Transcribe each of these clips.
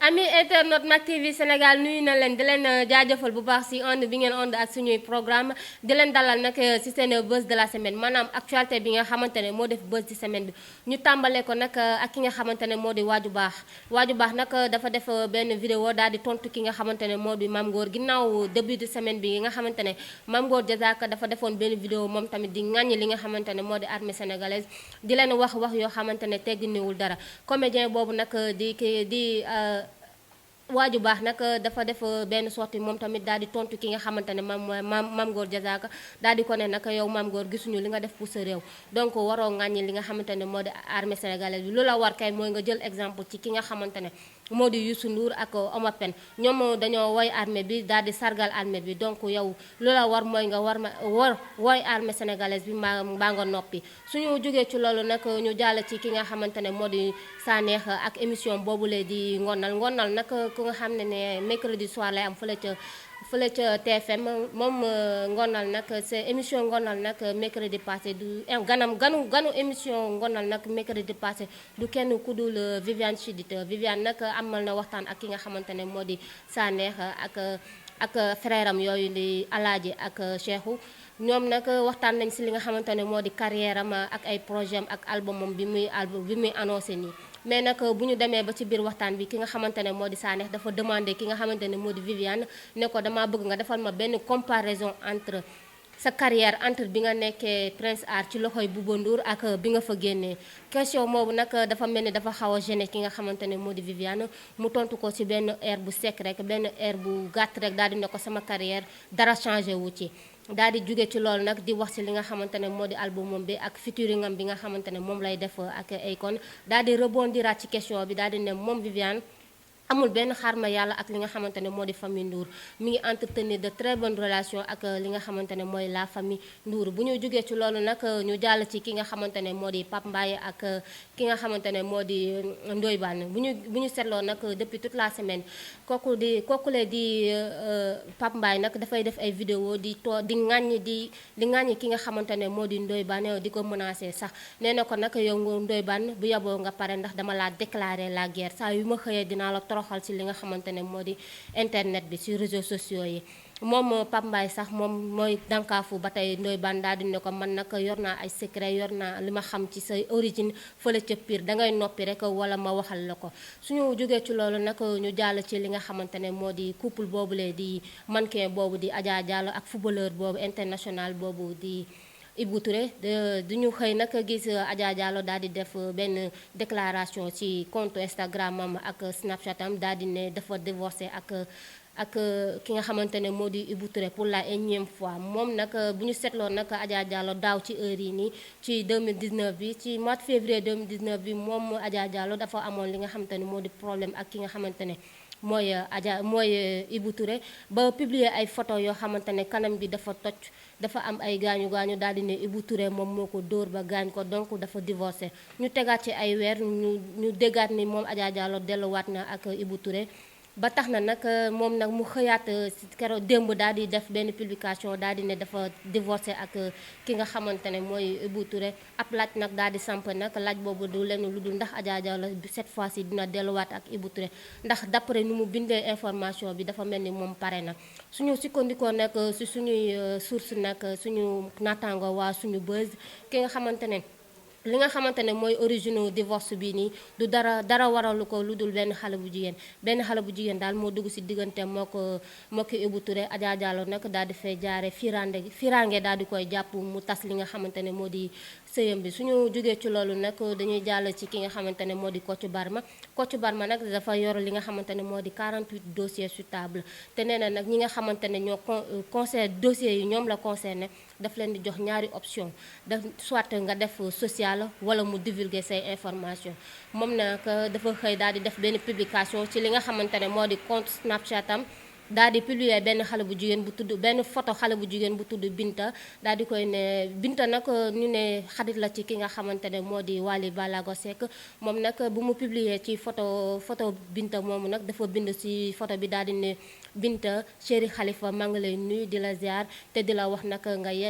ami internet Mak TV Sénégal nuyu na leen di leen jaajëfal bu baax si onde bi ngeen onde ak suñuy programme di leen dalal nag si seen buzz de la semaine maanaam actualité bi nga xamante ne moo def buzz ci semaine bi ñu tàmbalee ko nag ak ki nga xamante ne moo di waaju baax nag dafa def benn vidéo daal di tontu ki nga xamante ne moo di Mame Ngor ginnaaw début de semaine bi nga xamante ne Mame Ngor Diazaka dafa defoon benn vidéo moom tamit di ŋàññi li nga xamante ne moo di armée sénégalaise di leen wax yoo xamante ne tegginiwul dara comédien boobu nag waaju baax nag dafa def benn sortie moom tamit daal di tontu ki nga xamante ne Mame Ngor Diazaka daal di ko ne nag yow Mame Ngor gisuñu li nga def pour sa réew donc waroo ŋàññi li nga xamante ne moo di armée sénégalaise bi lu la war kay mooy nga jël exemple ci ki nga xamante ne moo di Youssou Ndour ak Omar Pène ñoom dañoo woy armée bi daal di sargal armée bi donc yow lu la war mooy nga war woy armée sénégalaise bi mbaa nga noppi suñu jógee ci loolu nag ñu jàll ci ki nga xamante ne moo di Sanekh ak émission boobule di ngonal nag ku nga xam ne mercredi soir lay am fële ca TFM moom ngonal nag c'est émission ngonal nag mercredi passé du ganu émission ngonal nag mercredi passé du kenn ku dul Viviane Chidid Viviane nag amal na waxtaan ak ki nga xamante ne moo di Sanekh ak frère am yooyu di Alaaji ak Cheikhou ñoom nag waxtaan nañ si li nga xamante ne moo di carrière am ak ay projet am ak albumam bi muy annoncé nii mais nag bu ñu demee ba ci biir waxtaan bi ki nga xamante ne moo di Sanekh dafa demandé ki nga xamante ne moo di Viviane ne ko dama bëgg nga defal ma benn comparaison entre sa carrière entre bi nga nekkee Prince Art ci loxoy Bouba Ndour ak bi nga fa génnee question boobu nag dafa mel ni dafa xaw a gêné ki nga xamante ne moo di Viviane mu tontu ko ci benn air bu sec rek benn air bu gàtt rek daal di ne ko sama carrière dara changé wu ci daal di jóge ci loolu nag di wax ci li nga xamante ne moo di albumam bi ak featuring am bi nga xamante ne moom lay def ak Akon daal di rebondiraat ci question bi daal di ne moom Viviane amul benn xarma yàlla ak li nga xamante ne moo di famille Ndour mi ngi entretenir de très bonnes relations ak li nga xamante ne mooy la famille Ndour bu ñu jógee ci loolu nag ñu jàll ci ki nga xamante ne moo di Pape Mbaye ak ki nga xamante ne moo di Ndoye Bane bu ñu seetloo nag depuis toute la semaine kookule di Pape Mbaye nag dafay def ay vidéo di ŋàññi ki nga xamante ne moo di Ndoye Bane di ko menacé sax nee na ko nag yow Ndoye Bane bu yaboo nga pare ndax dama laa déclarer la guerre saa yu ma xëyee dinaa la toroxal ci li nga xamante ne moo di internet bi ci réseaux sociaux yi moom Pape Mbaye sax moom mooy dankaafu ba tey Ndoye Bane daal di ne ko man nag yor naa ay secret yor naa li ma xam ci sa origine fële ca Pire dangay noppi rek wala ma waxal la ko suñu jógee ci loolu nag ñu jàll ci li nga xamante ne moo di couple boobule di mannequin boobu di Adja Diallo ak footballeur boobu international boobu di Ibou Touré du ñu xëy nag gis Adja Diallo daal di def benn déclaration ci compte Instagram am ak Snapchat am daal di ne dafa divorcé ak ki nga xamante ne moo di Ibou Touré pour la énième fois moom nag bu ñu seetloo nag Adja Diallo daaw ci heure yi nii ci 2019 bi ci mois de février 2019 bi moom Adja Diallo dafa amoon li nga xamante ne moo di problème ak ki nga xamante ne mooy Ibou Touré ba publier ay photo yoo xamante ne kanam bi dafa toj dafa am ay gaañu daal di ne Ibou Touré moom moo ko dóor ba gaañ ko donc dafa divorcé ñu tegaat ci ay weer ñu déggaat ni moom Adja Diallo delluwaat na ak Ibou Touré ba tax na nag moom nag mu xëyaat si keroog démb daal di def benn publication daal di ne dafa divorcé ak ki nga xamante ne mooy Ibou Touré ab laaj nag daal di samp nag laaj boobu du lenn lu dul ndax Adja Diallo cette fois-ci dina delluwaat ak Ibou Touré ndax d'après nu mu bindee information bi dafa mel ni moom pare na suñu sukkandikoo nag si suñuy source nag suñu naataango waa suñu buzz ki nga xamante ne li nga xamante ne mooy origine divorce bi nii du dara waralu ko lu dul benn xale bu jigéen daal moo dugg ci diggante moo ko Ibou Touré Adja Diallo nag daal di fay jaare firange daal di koy jàpp mu tas li nga xamante ne moo di sëyam bi suñu jógee ci loolu nag dañuy jàll ci ki nga xamante ne moo di Kocc Barma nag dafa yor li nga xamante ne moo di 48 dossiers sur table te nee na nag ñi nga xamante ne ñoo concerne dossiers yi ñoom la concerné daf leen di jox ñaari option soit nga def social wala mu divulguer say information moom nag dafa xëy daal di def benn publication ci li nga xamante ne moo di compte Snapchat am daal di publier benn photo xale bu jigéen bu tudd Binta daal di koy ne Binta nag ñu ne xarit la ci ki nga xamante ne moo di Wally Ballago Seck moom nag bu mu publier ci photo Binta moomu nag dafa bind ci photo bi daal di ne Binta chéri Khalifa maa ngi lay nuyu di la ziar te di la wax nag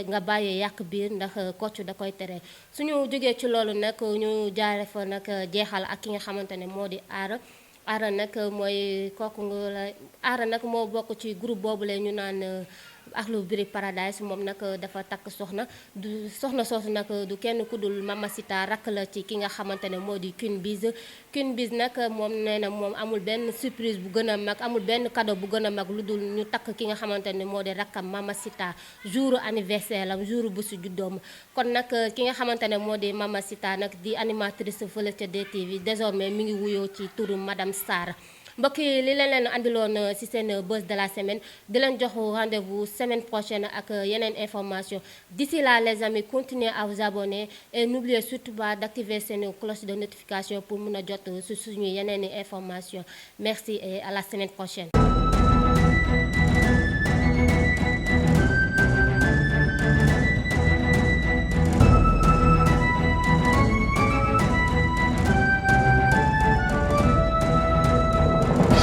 nga bàyyee yàq biir ndax Kocc da koy tere suñu jógee ci loolu nag ñu jaare fa nag jeexal ak ki nga xamante ne moo di aar Aara nag mooy kooku nga la Aara nag moo bokk ci groupe boobu la ñu naan Akhlou Brick Paradise moom nag dafa takk soxna du soxna soosu nag du kenn ku dul Mama Sita rakk la ci ki nga xamante ne moo di Queen Biz. Queen Biz nag moom nee na moom amul benn surprise bu gën a mag amul benn cadeau bu gën a mag lu dul ñu takk ki nga xamante ne moo di rakkam Mama Sita jour anniversaire am jour bu si juddoom. kon nag ki nga xamante ne moo di Mama Sita nag di animatrice fële ca DTV désormais mi ngi wuyoo ci turu Madame Sarr. mbokk yi li leen andiloon ci seen buzz de la semaine di leen jox rendez-vous semaine prochaine ak yeneen information d'ici là les amis continuez à vous abonner et n'oubliez surtout pas d'activer seen cloche de notification pour mun a jot ci suñu yeneen information merci et à la semaine prochaine